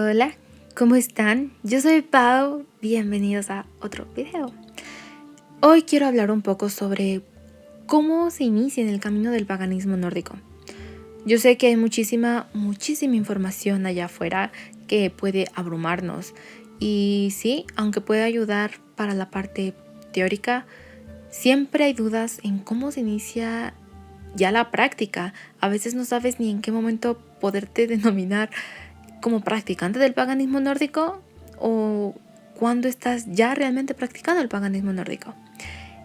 Hola, ¿cómo están? Yo soy Pau, bienvenidos a otro video. Hoy quiero hablar un poco sobre cómo se inicia en el camino del paganismo nórdico. Yo sé que hay muchísima información allá afuera que puede abrumarnos. Y sí, aunque puede ayudar para la parte teórica, siempre hay dudas en cómo se inicia ya la práctica. A veces no sabes ni en qué momento poderte denominar como practicante del paganismo nórdico o cuando estás ya realmente practicando el paganismo nórdico.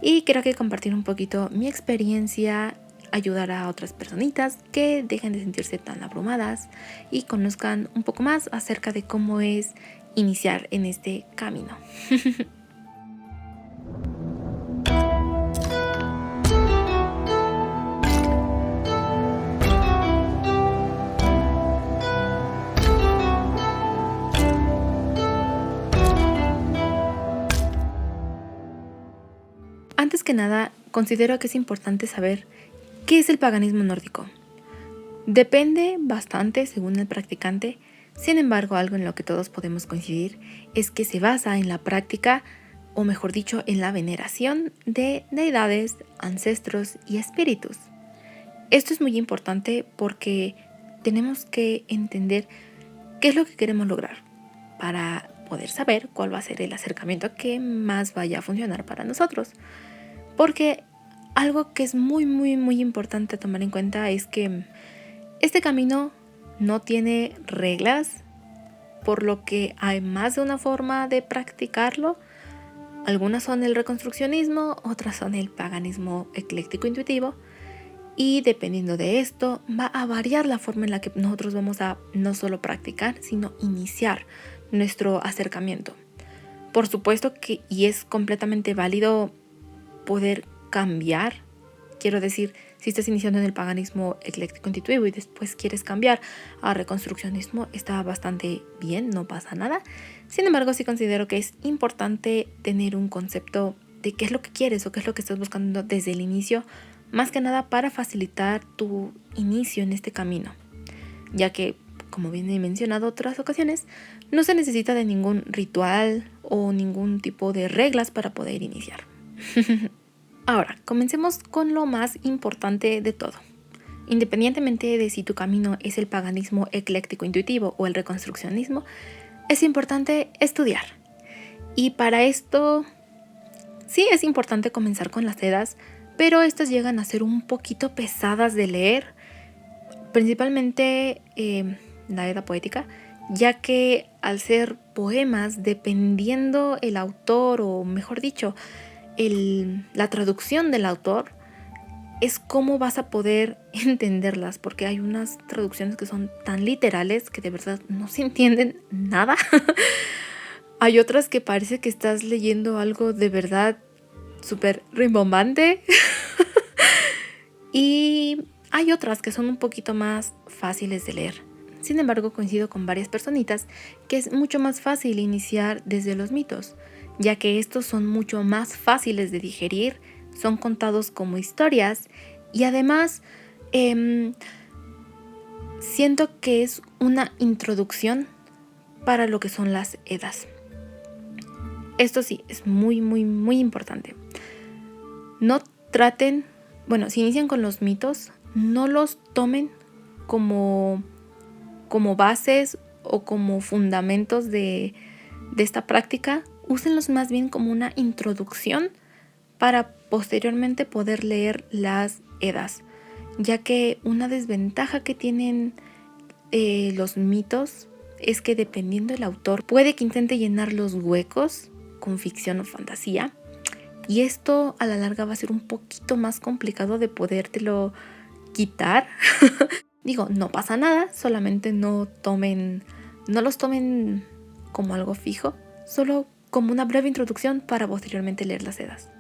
Y creo que compartir un poquito mi experiencia ayudará a otras personitas que dejen de sentirse tan abrumadas y conozcan un poco más acerca de cómo es iniciar en este camino. Antes que nada, considero que es importante saber qué es el paganismo nórdico. Depende bastante según el practicante, sin embargo, algo en lo que todos podemos coincidir es que se basa en la práctica, o mejor dicho, en la veneración de deidades, ancestros y espíritus. Esto es muy importante porque tenemos que entender qué es lo que queremos lograr para poder saber cuál va a ser el acercamiento que más vaya a funcionar para nosotros. Porque algo que es muy importante tomar en cuenta es que este camino no tiene reglas, por lo que hay más de una forma de practicarlo. Algunas son el reconstruccionismo, otras son el paganismo ecléctico intuitivo, y dependiendo de esto va a variar la forma en la que nosotros vamos a no solo practicar, sino iniciar nuestro acercamiento. Por supuesto que, y es completamente válido poder cambiar. Quiero decir, si estás iniciando en el paganismo ecléctico intuitivo y después quieres cambiar a reconstruccionismo, está bastante bien, no pasa nada. Sin embargo, sí considero que es importante tener un concepto de qué es lo que quieres o qué es lo que estás buscando desde el inicio, más que nada para facilitar tu inicio en este camino, ya que, como bien he mencionado otras ocasiones, no se necesita de ningún ritual o ningún tipo de reglas para poder iniciar. Ahora, comencemos con lo más importante de todo. Independientemente de si tu camino es el paganismo ecléctico intuitivo o el reconstruccionismo, es importante estudiar. Y para esto, sí es importante comenzar con las Edas, pero estas llegan a ser un poquito pesadas de leer, principalmente la Edda poética, ya que al ser poemas, dependiendo el autor, o mejor dicho, la traducción del autor, es cómo vas a poder entenderlas, porque hay unas traducciones que son tan literales que de verdad no se entienden nada. Hay otras que parece que estás leyendo algo de verdad súper rimbombante. Y hay otras que son un poquito más fáciles de leer. Sin embargo, coincido con varias personitas que es mucho más fácil iniciar desde los mitos, ya que estos son mucho más fáciles de digerir, son contados como historias y además siento que es una introducción para lo que son las Edas. Esto sí, es muy importante. No traten, bueno, si inician con los mitos, no los tomen como bases o como fundamentos de esta práctica. Úsenlos más bien como una introducción para posteriormente poder leer las Edas, ya que una desventaja que tienen los mitos es que dependiendo del autor puede que intente llenar los huecos con ficción o fantasía, y esto a la larga va a ser un poquito más complicado de podértelo quitar. Digo, no pasa nada, solamente no los tomen como algo fijo, solo como una breve introducción para posteriormente leer las Edas.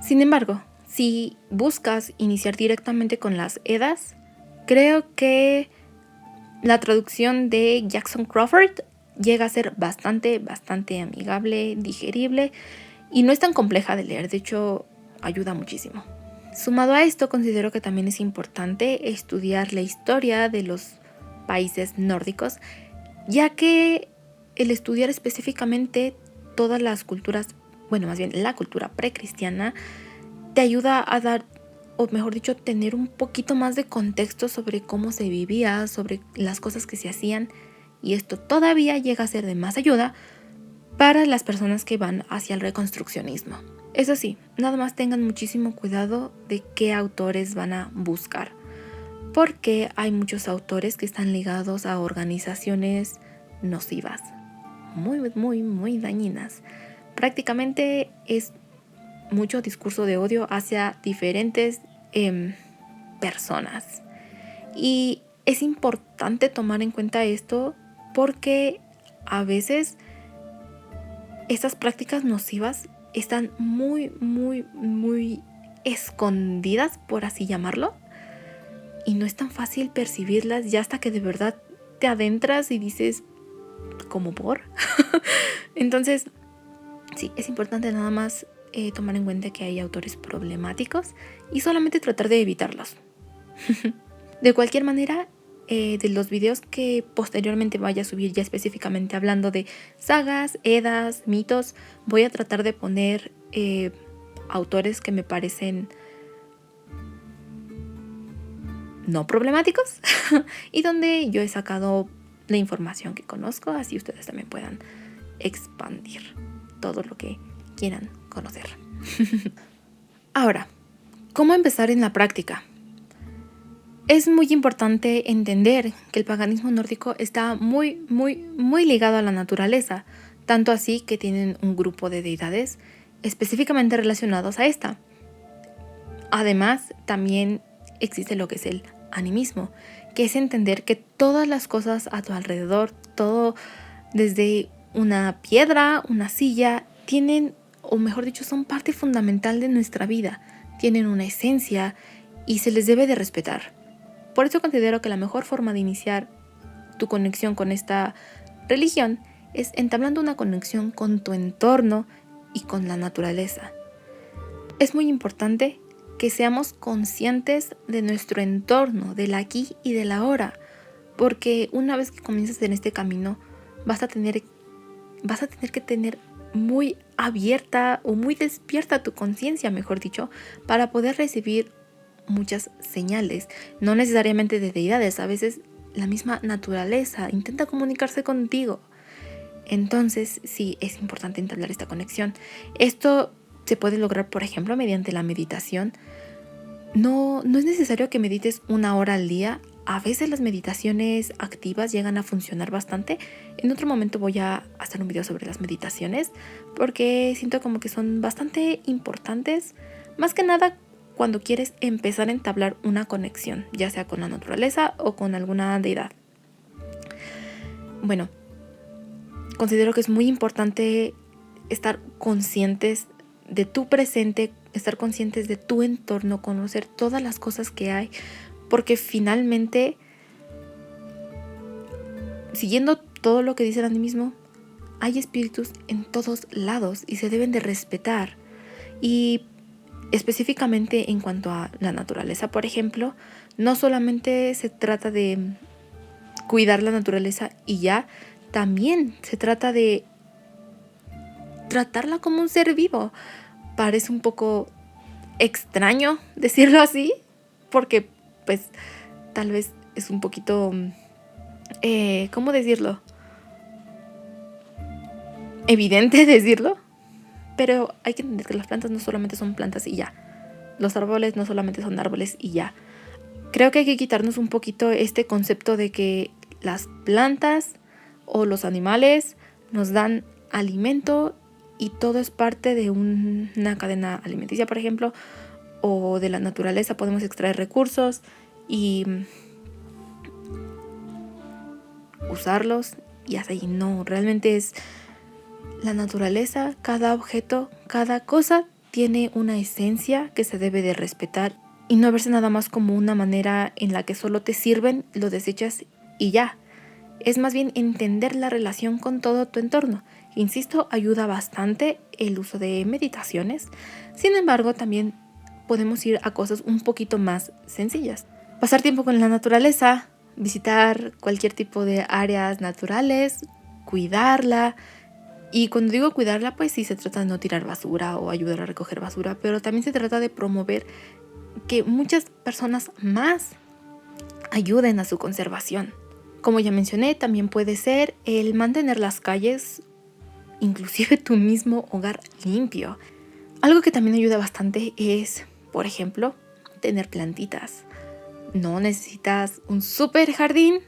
Sin embargo, si buscas iniciar directamente con las Edas, creo que la traducción de Jackson Crawford llega a ser bastante amigable, digerible y no es tan compleja de leer, de hecho ayuda muchísimo. Sumado a esto, considero que también es importante estudiar la historia de los países nórdicos, ya que el estudiar específicamente todas las culturas, bueno, más bien la cultura precristiana, te ayuda a dar, o mejor dicho, tener un poquito más de contexto sobre cómo se vivía, sobre las cosas que se hacían, y esto todavía llega a ser de más ayuda para las personas que van hacia el reconstruccionismo. Eso sí, nada más tengan muchísimo cuidado de qué autores van a buscar, porque hay muchos autores que están ligados a organizaciones nocivas, muy dañinas. Prácticamente es mucho discurso de odio hacia diferentes personas. Y es importante tomar en cuenta esto porque a veces estas prácticas nocivas están muy escondidas, por así llamarlo, y no es tan fácil percibirlas ya hasta que de verdad te adentras y dices, ¿cómo por? Entonces, sí, es importante nada más tomar en cuenta que hay autores problemáticos y solamente tratar de evitarlos. De cualquier manera, de los videos que posteriormente vaya a subir ya específicamente hablando de sagas, edas, mitos, voy a tratar de poner autores que me parecen no problemáticos y donde yo he sacado la información que conozco, así ustedes también puedan expandir todo lo que quieran conocer. Ahora, ¿cómo empezar en la práctica? Es muy importante entender que el paganismo nórdico está muy ligado a la naturaleza, tanto así que tienen un grupo de deidades específicamente relacionados a esta. Además, también existe lo que es el animismo, que es entender que todas las cosas a tu alrededor, todo desde una piedra, una silla, tienen, o mejor dicho, son parte fundamental de nuestra vida, tienen una esencia y se les debe de respetar. Por eso considero que la mejor forma de iniciar tu conexión con esta religión es entablando una conexión con tu entorno y con la naturaleza. Es muy importante que seamos conscientes de nuestro entorno, del aquí y del ahora, porque una vez que comiences en este camino vas a tener que tener muy abierta o muy despierta tu conciencia, mejor dicho, para poder recibir muchas señales, no necesariamente de deidades, a veces la misma naturaleza intenta comunicarse contigo. Entonces, sí, es importante entablar esta conexión. Esto se puede lograr, por ejemplo, mediante la meditación. No es necesario que medites 1 hora al día. A veces las meditaciones activas llegan a funcionar bastante. En otro momento voy a hacer un video sobre las meditaciones porque siento como que son bastante importantes. Más que nada cuando quieres empezar a entablar una conexión, ya sea con la naturaleza o con alguna deidad. Bueno, considero que es muy importante estar conscientes de tu presente, estar conscientes de tu entorno, conocer todas las cosas que hay, porque finalmente, siguiendo todo lo que dice el animismo, hay espíritus en todos lados y se deben de respetar. Y específicamente en cuanto a la naturaleza, por ejemplo, no solamente se trata de cuidar la naturaleza y ya, también se trata de tratarla como un ser vivo. Parece un poco extraño decirlo así, porque pues tal vez es un poquito, ¿cómo decirlo? Evidente decirlo, pero hay que entender que las plantas no solamente son plantas y ya. Los árboles no solamente son árboles y ya. Creo que hay que quitarnos un poquito este concepto de que las plantas o los animales nos dan alimento y todo es parte de una cadena alimenticia, por ejemplo, o de la naturaleza podemos extraer recursos y usarlos y así. No, realmente es la naturaleza, cada objeto, cada cosa tiene una esencia que se debe de respetar y no verse nada más como una manera en la que solo te sirven, lo desechas y ya. Es más bien entender la relación con todo tu entorno. Insisto, ayuda bastante el uso de meditaciones. Sin embargo, también podemos ir a cosas un poquito más sencillas. Pasar tiempo con la naturaleza, visitar cualquier tipo de áreas naturales, cuidarla. Y cuando digo cuidarla, pues sí se trata de no tirar basura o ayudar a recoger basura, pero también se trata de promover que muchas personas más ayuden a su conservación. Como ya mencioné, también puede ser el mantener las calles, inclusive tu mismo hogar limpio. Algo que también ayuda bastante es, por ejemplo, tener plantitas. No necesitas un súper jardín.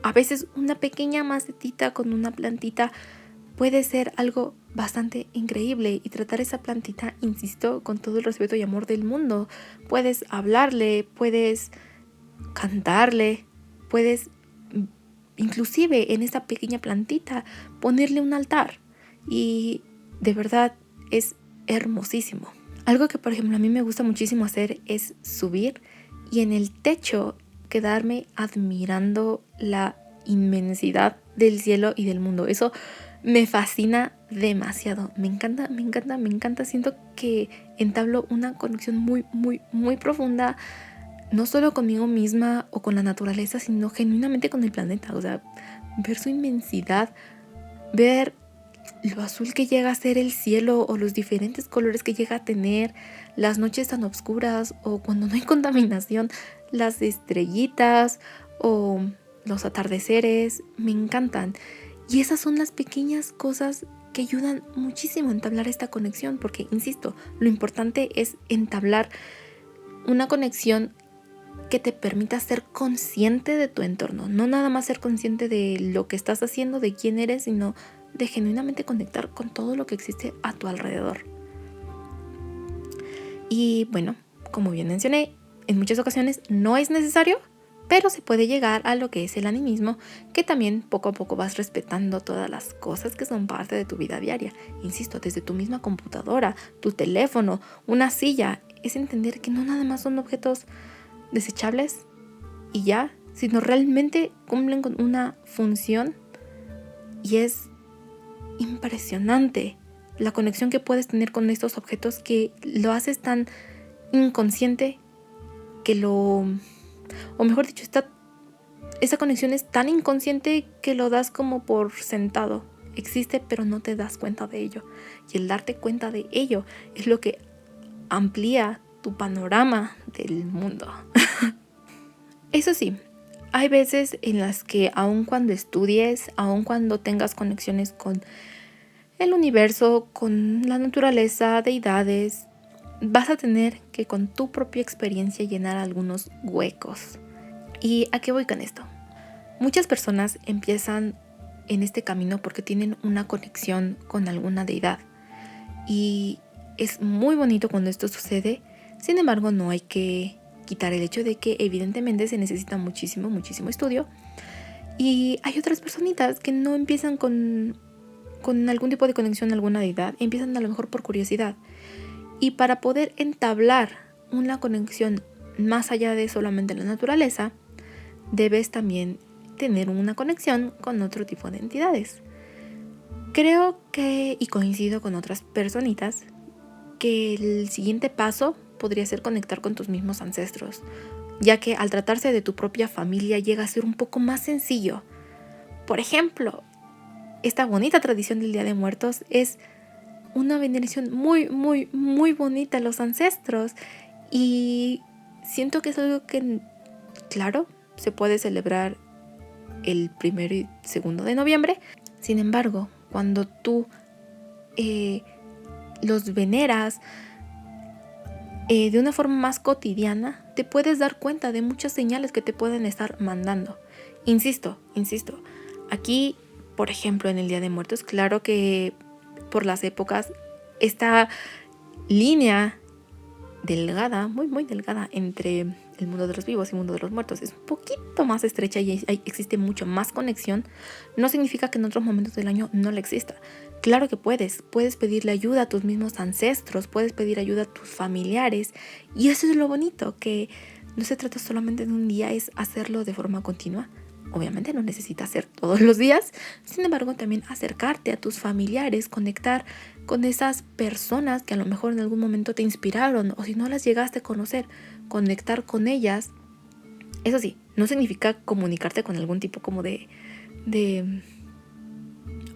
A veces una pequeña macetita con una plantita puede ser algo bastante increíble, y tratar esa plantita, insisto, con todo el respeto y amor del mundo. Puedes hablarle, puedes cantarle, puedes inclusive en esta pequeña plantita ponerle un altar, y de verdad es hermosísimo. Algo que por ejemplo a mí me gusta muchísimo hacer es subir y en el techo quedarme admirando la inmensidad del cielo y del mundo. Eso me fascina demasiado, me encanta, me encanta, me encanta. Siento que entablo una conexión muy, muy, muy profunda, no solo conmigo misma o con la naturaleza, sino genuinamente con el planeta. O sea, ver su inmensidad, ver lo azul que llega a ser el cielo o los diferentes colores que llega a tener, las noches tan oscuras o cuando no hay contaminación, las estrellitas o los atardeceres, me encantan. Y esas son las pequeñas cosas que ayudan muchísimo a entablar esta conexión, porque, insisto, lo importante es entablar una conexión que te permita ser consciente de tu entorno, no nada más ser consciente de lo que estás haciendo, de quién eres, sino de genuinamente conectar con todo lo que existe a tu alrededor. Y bueno, como bien mencioné, en muchas ocasiones no es necesario, pero se puede llegar a lo que es el animismo, que también poco a poco vas respetando todas las cosas que son parte de tu vida diaria. Insisto, desde tu misma computadora, tu teléfono, una silla, es entender que no nada más son objetos desechables y ya, sino realmente cumplen con una función, y es impresionante la conexión que puedes tener con estos objetos, que lo haces tan inconsciente o mejor dicho, esa conexión es tan inconsciente que lo das como por sentado. Existe, pero no te das cuenta de ello. Y el darte cuenta de ello es lo que amplía tu panorama del mundo. Eso sí, hay veces en las que aun cuando estudies, aun cuando tengas conexiones con el universo, con la naturaleza, deidades, vas a tener que con tu propia experiencia llenar algunos huecos. ¿Y a qué voy con esto? Muchas personas empiezan en este camino porque tienen una conexión con alguna deidad. Y es muy bonito cuando esto sucede. Sin embargo, no hay que quitar el hecho de que evidentemente se necesita muchísimo, muchísimo estudio. Y hay otras personitas que no empiezan con algún tipo de conexión a alguna deidad, empiezan a lo mejor por curiosidad. Y para poder entablar una conexión más allá de solamente la naturaleza, debes también tener una conexión con otro tipo de entidades. Creo que, y coincido con otras personitas, que el siguiente paso podría ser conectar con tus mismos ancestros, ya que al tratarse de tu propia familia llega a ser un poco más sencillo. Por ejemplo, esta bonita tradición del Día de Muertos es una veneración muy, muy, muy bonita a los ancestros, y siento que es algo que, claro, se puede celebrar el 1 y 2 de noviembre. Sin embargo, cuando tú los veneras de una forma más cotidiana, te puedes dar cuenta de muchas señales que te pueden estar mandando. Insisto, aquí, por ejemplo, en el Día de Muertos, claro que por las épocas, esta línea delgada, muy, muy delgada entre el mundo de los vivos y el mundo de los muertos es un poquito más estrecha y existe mucho más conexión. No significa que en otros momentos del año no la exista. Claro que puedes pedirle ayuda a tus mismos ancestros, puedes pedir ayuda a tus familiares, y eso es lo bonito, que no se trata solamente de un día, es hacerlo de forma continua. Obviamente no necesitas hacer todos los días, sin embargo también acercarte a tus familiares, conectar con esas personas que a lo mejor en algún momento te inspiraron, o si no las llegaste a conocer, conectar con ellas. Eso sí, No significa comunicarte con algún tipo como de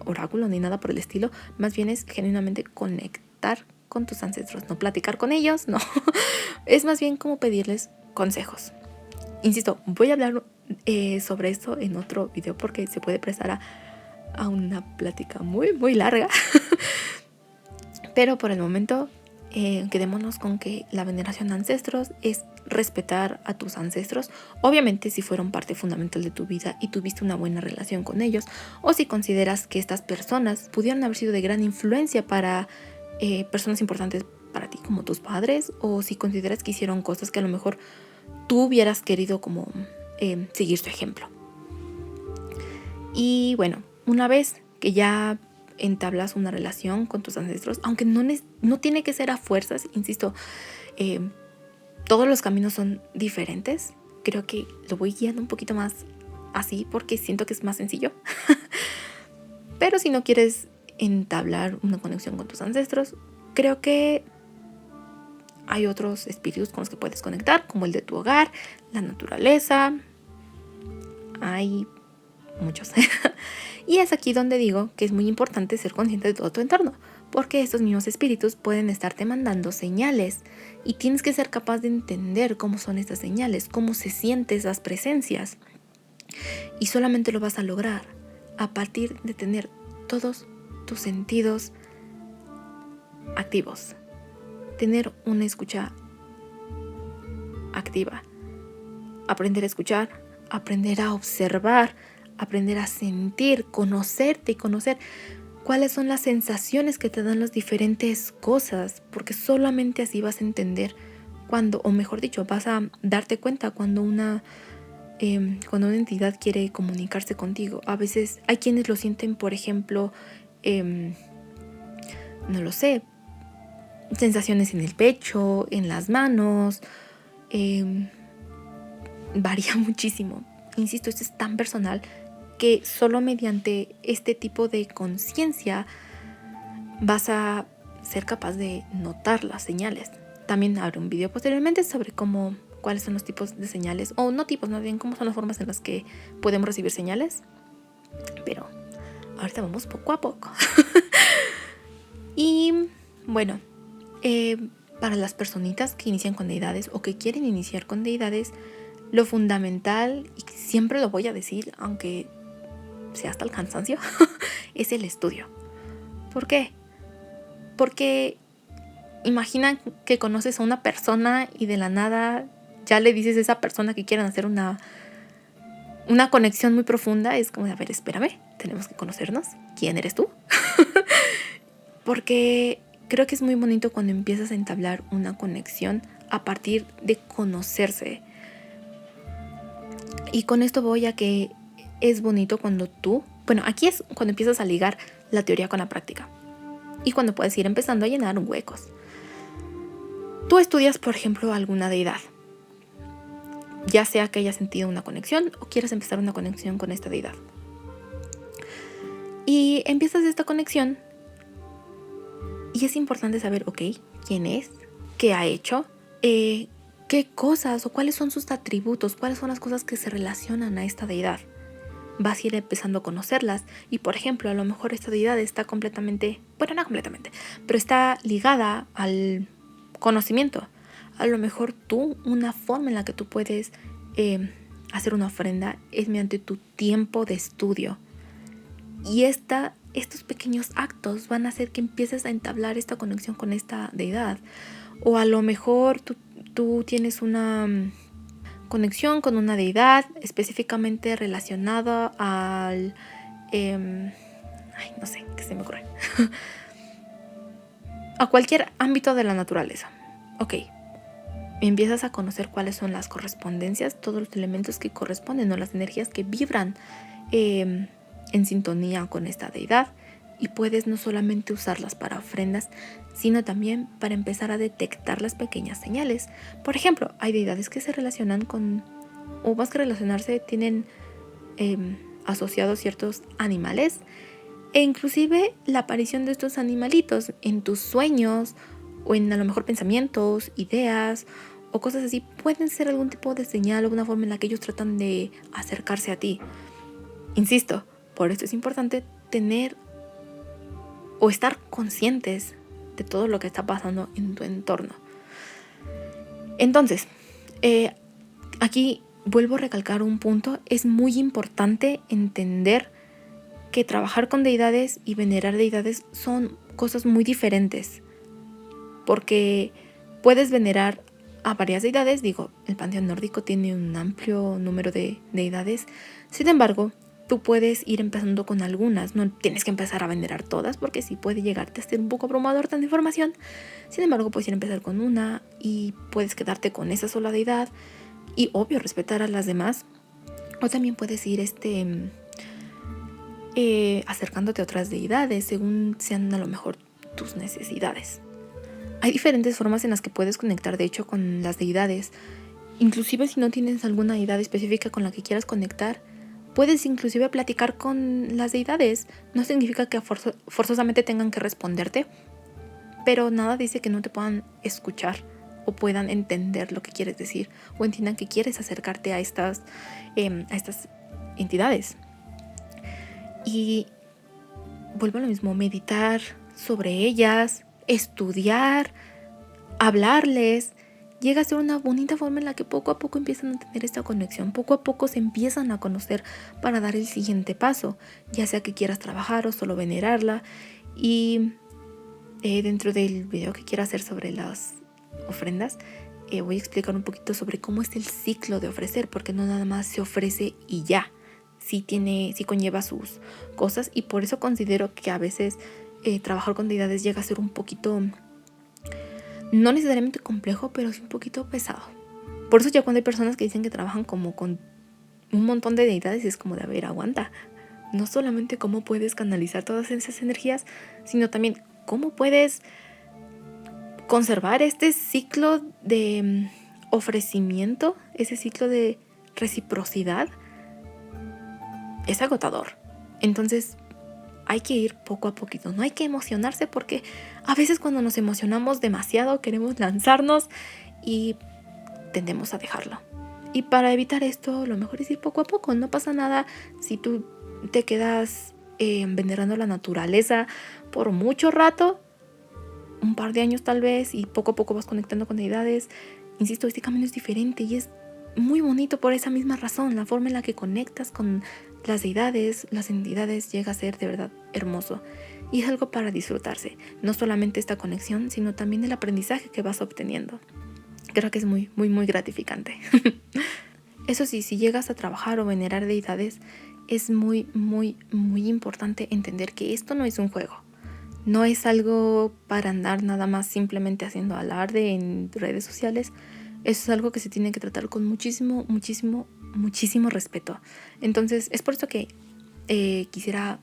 oráculo ni nada por el estilo. Más bien es genuinamente conectar con tus ancestros, no platicar con ellos, no. Es más bien como pedirles consejos. Insisto, voy a hablar sobre esto en otro video porque se puede prestar a una plática muy, muy larga. Pero por el momento, quedémonos con que la veneración a ancestros es respetar a tus ancestros. Obviamente si fueron parte fundamental de tu vida y tuviste una buena relación con ellos, o si consideras que estas personas pudieron haber sido de gran influencia para personas importantes para ti, como tus padres, o si consideras que hicieron cosas que a lo mejor tú hubieras querido como seguir su ejemplo. Y bueno, una vez que ya entablas una relación con tus ancestros, aunque no tiene que ser a fuerzas, insisto, todos los caminos son diferentes. Creo que lo voy guiando un poquito más así porque siento que es más sencillo. Pero si no quieres entablar una conexión con tus ancestros, creo que hay otros espíritus con los que puedes conectar, como el de tu hogar, la naturaleza. Hay muchos. Y es aquí donde digo que es muy importante ser consciente de todo tu entorno, porque estos mismos espíritus pueden estarte mandando señales y tienes que ser capaz de entender cómo son estas señales, cómo se sienten esas presencias. Y solamente lo vas a lograr a partir de tener todos tus sentidos activos. Tener una escucha activa. Aprender a escuchar, aprender a observar, aprender a sentir, conocerte y conocer cuáles son las sensaciones que te dan las diferentes cosas, porque solamente así vas a entender cuando, o mejor dicho, vas a darte cuenta cuando una entidad quiere comunicarse contigo. A veces hay quienes lo sienten, por ejemplo, no lo sé, sensaciones en el pecho, en las manos, varía muchísimo. Insisto, esto es tan personal que solo mediante este tipo de conciencia vas a ser capaz de notar las señales. También habrá un video posteriormente sobre cuáles son los tipos de señales, o no tipos, más bien cómo son las formas en las que podemos recibir señales. Pero ahorita vamos poco a poco. Y bueno, para las personitas que inician con deidades o que quieren iniciar con deidades, lo fundamental, y siempre lo voy a decir, aunque sea hasta el cansancio, es el estudio. ¿Por qué? Porque imagina que conoces a una persona y de la nada ya le dices a esa persona que quieren hacer una conexión muy profunda. Es como de, a ver, espérame, tenemos que conocernos. ¿Quién eres tú? Porque creo que es muy bonito cuando empiezas a entablar una conexión a partir de conocerse. Y con esto voy a que es bonito cuando aquí es cuando empiezas a ligar la teoría con la práctica. Y cuando puedes ir empezando a llenar huecos. Tú estudias, por ejemplo, alguna deidad. Ya sea que hayas sentido una conexión o quieras empezar una conexión con esta deidad. Y empiezas esta conexión. Y es importante saber, ok, quién es, qué ha hecho, qué cosas o cuáles son sus atributos, cuáles son las cosas que se relacionan a esta deidad. Vas a ir empezando a conocerlas y, por ejemplo, a lo mejor esta deidad está no completamente, pero está ligada al conocimiento. A lo mejor una forma en la que tú puedes hacer una ofrenda es mediante tu tiempo de estudio. Y estos pequeños actos van a hacer que empieces a entablar esta conexión con esta deidad. O a lo mejor tú tienes una conexión con una deidad específicamente relacionada al... no sé, ¿qué se me ocurre? A cualquier ámbito de la naturaleza. Ok. Empiezas a conocer cuáles son las correspondencias, todos los elementos que corresponden o las energías que vibran en sintonía con esta deidad. Y puedes no solamente usarlas para ofrendas, sino también para empezar a detectar las pequeñas señales. Por ejemplo, hay deidades que se relacionan con, o más que relacionarse, tienen asociados ciertos animales, e inclusive la aparición de estos animalitos en tus sueños, o en a lo mejor pensamientos, ideas, o cosas así pueden ser algún tipo de señal o una forma en la que ellos tratan de acercarse a ti. Insisto, por esto es importante tener o estar conscientes de todo lo que está pasando en tu entorno. Entonces, aquí vuelvo a recalcar un punto. Es muy importante entender que trabajar con deidades y venerar deidades son cosas muy diferentes, porque puedes venerar a varias deidades. Digo, el panteón nórdico tiene un amplio número de deidades. Sin embargo, tú puedes ir empezando con algunas, no tienes que empezar a venerar todas, porque sí puede llegarte a ser un poco abrumador tanta información. Sin embargo, puedes ir a empezar con una y puedes quedarte con esa sola deidad y, obvio, respetar a las demás. O también puedes ir acercándote a otras deidades según sean a lo mejor tus necesidades. Hay diferentes formas en las que puedes conectar, de hecho, con las deidades. Inclusive si no tienes alguna deidad específica con la que quieras conectar, puedes inclusive platicar con las deidades. No significa que forzosamente tengan que responderte, pero nada dice que no te puedan escuchar o puedan entender lo que quieres decir o entiendan que quieres acercarte a estas entidades. Y vuelvo a lo mismo, meditar sobre ellas, estudiar, hablarles, llega a ser una bonita forma en la que poco a poco empiezan a tener esta conexión, poco a poco se empiezan a conocer para dar el siguiente paso, ya sea que quieras trabajar o solo venerarla. Y dentro del video que quiero hacer sobre las ofrendas, voy a explicar un poquito sobre cómo es el ciclo de ofrecer, porque no nada más se ofrece y ya. Sí conlleva sus cosas, y por eso considero que a veces trabajar con deidades llega a ser un poquito, no necesariamente complejo, pero sí un poquito pesado. Por eso ya cuando hay personas que dicen que trabajan como con un montón de deidades, es como de, a ver, aguanta. No solamente cómo puedes canalizar todas esas energías, sino también cómo puedes conservar este ciclo de ofrecimiento, ese ciclo de reciprocidad. Es agotador. Entonces hay que ir poco a poquito, no hay que emocionarse, porque a veces cuando nos emocionamos demasiado queremos lanzarnos y tendemos a dejarlo. Y para evitar esto, lo mejor es ir poco a poco. No pasa nada si tú te quedas venerando la naturaleza por mucho rato, un par de años tal vez, y poco a poco vas conectando con deidades. Insisto, este camino es diferente y es muy bonito por esa misma razón. La forma en la que conectas con las deidades, las entidades, llega a ser de verdad hermoso. Y es algo para disfrutarse. No solamente esta conexión, sino también el aprendizaje que vas obteniendo. Creo que es muy, muy, muy gratificante. Eso sí, si llegas a trabajar o venerar deidades, es muy, muy, muy importante entender que esto no es un juego. No es algo para andar nada más simplemente haciendo alarde en redes sociales. Eso es algo que se tiene que tratar con muchísimo, muchísimo, muchísimo respeto. Entonces, es por eso que quisiera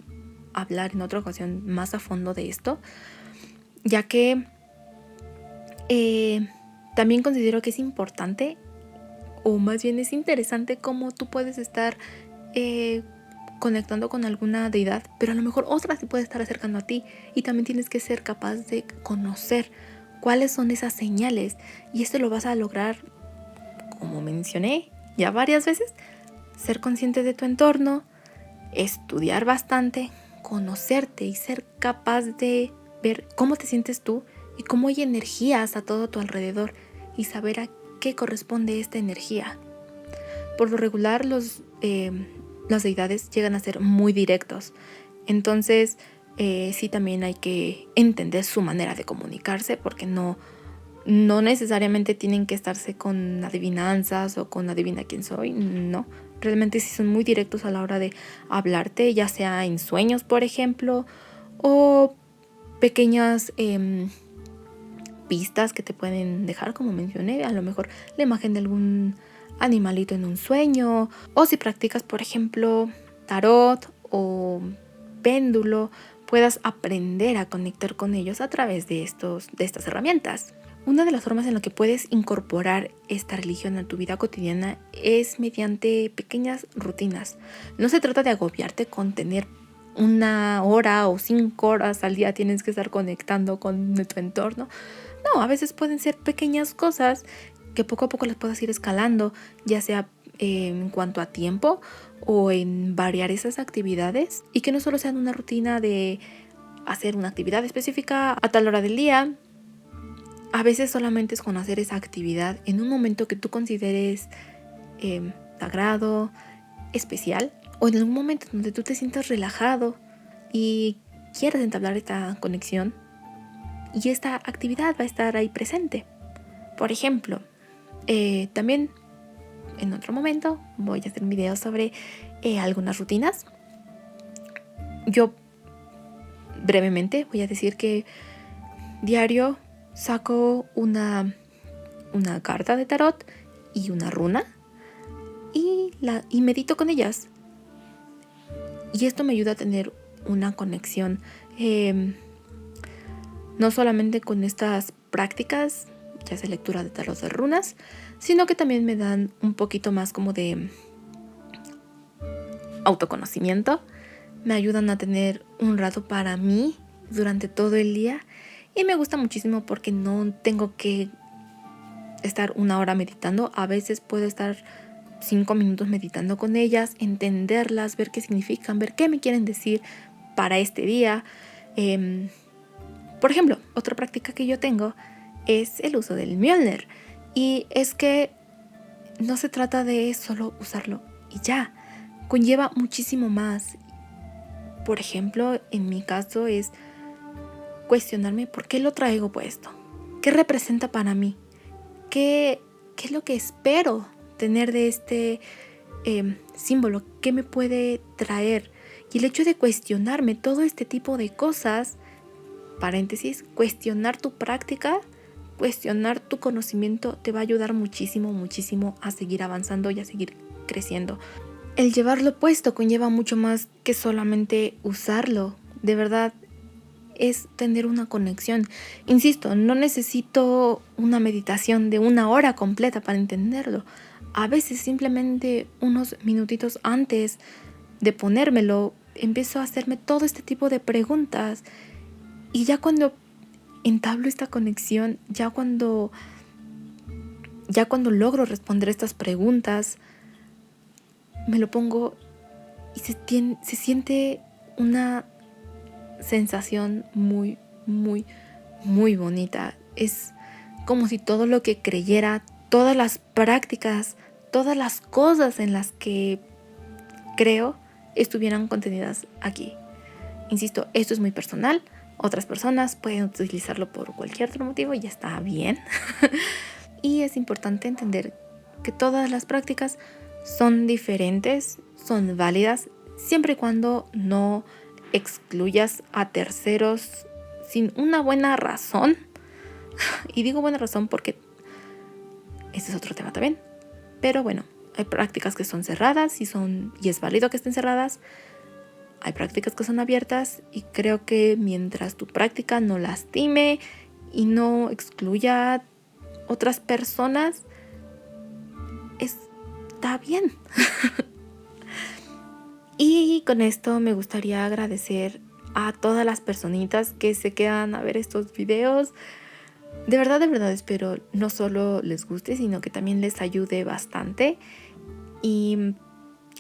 hablar en otra ocasión más a fondo de esto, ya que también considero que es importante, o más bien es interesante, cómo tú puedes estar conectando con alguna deidad, pero a lo mejor otra se puede estar acercando a ti, y también tienes que ser capaz de conocer cuáles son esas señales, y esto lo vas a lograr, como mencioné ya varias veces, ser consciente de tu entorno, estudiar bastante, conocerte y ser capaz de ver cómo te sientes tú y cómo hay energías a todo tu alrededor y saber a qué corresponde esta energía. Por lo regular, las deidades llegan a ser muy directos. Entonces, sí, también hay que entender su manera de comunicarse, porque no necesariamente tienen que estarse con adivinanzas o con adivina quién soy. No, realmente sí son muy directos a la hora de hablarte, ya sea en sueños, por ejemplo, o pequeñas pistas que te pueden dejar, como mencioné, a lo mejor la imagen de algún animalito en un sueño, o si practicas, por ejemplo, tarot o péndulo, puedas aprender a conectar con ellos a través de estas herramientas. Una de las formas en la que puedes incorporar esta religión a tu vida cotidiana es mediante pequeñas rutinas. No se trata de agobiarte con tener 1 hora o 5 horas al día tienes que estar conectando con tu entorno. No, a veces pueden ser pequeñas cosas que poco a poco las puedas ir escalando, ya sea en cuanto a tiempo o en variar esas actividades, y que no solo sean una rutina de hacer una actividad específica a tal hora del día. A veces solamente es con hacer esa actividad en un momento que tú consideres sagrado, especial, o en algún momento donde tú te sientas relajado y quieras entablar esta conexión, y esta actividad va a estar ahí presente. Por ejemplo, también en otro momento voy a hacer un video sobre algunas rutinas. Yo brevemente voy a decir que diario saco una carta de tarot y una runa y medito con ellas. Y esto me ayuda a tener una conexión no solamente con estas prácticas, ya sea lectura de tarot de runas, sino que también me dan un poquito más como de autoconocimiento. Me ayudan a tener un rato para mí durante todo el día, y me gusta muchísimo porque no tengo que estar 1 hora meditando. A veces puedo estar 5 minutos meditando con ellas, entenderlas, ver qué significan, ver qué me quieren decir para este día. Por ejemplo, otra práctica que yo tengo es el uso del Mjolnir, y es que no se trata de solo usarlo y ya, conlleva muchísimo más. Por ejemplo, en mi caso es cuestionarme por qué lo traigo puesto, qué representa para mí, qué es lo que espero tener de este símbolo, qué me puede traer. Y el hecho de cuestionarme todo este tipo de cosas, paréntesis, cuestionar tu práctica, cuestionar tu conocimiento, te va a ayudar muchísimo, muchísimo a seguir avanzando y a seguir creciendo. El llevarlo puesto conlleva mucho más que solamente usarlo. De verdad, es tener una conexión. Insisto, no necesito una meditación de 1 hora completa para entenderlo. A veces simplemente unos minutitos antes de ponérmelo, empiezo a hacerme todo este tipo de preguntas. Y ya cuando entablo esta conexión, ya cuando logro responder estas preguntas, me lo pongo y se siente una sensación muy, muy, muy bonita. Es como si todo lo que creyera, todas las prácticas, todas las cosas en las que creo estuvieran contenidas aquí. Insisto, esto es muy personal. Otras personas pueden utilizarlo por cualquier otro motivo y ya está bien. Y es importante entender que todas las prácticas son diferentes, son válidas, siempre y cuando no excluyas a terceros sin una buena razón. Y digo buena razón porque ese es otro tema también. Pero bueno, hay prácticas que son cerradas y es válido que estén cerradas. Hay prácticas que son abiertas, y creo que mientras tu práctica no lastime y no excluya a otras personas, está bien. Y con esto me gustaría agradecer a todas las personitas que se quedan a ver estos videos. De verdad espero no solo les guste, sino que también les ayude bastante. Y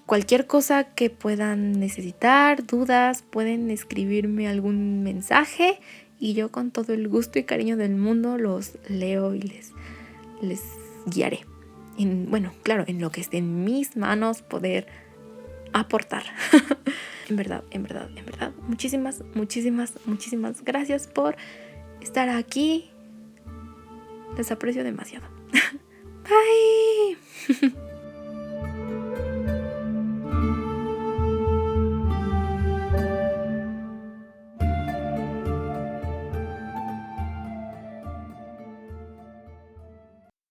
cualquier cosa que puedan necesitar, dudas, pueden escribirme algún mensaje y yo con todo el gusto y cariño del mundo los leo y les guiaré. En lo que esté en mis manos poder aportar. En verdad, muchísimas gracias por estar aquí. Les aprecio demasiado. Bye.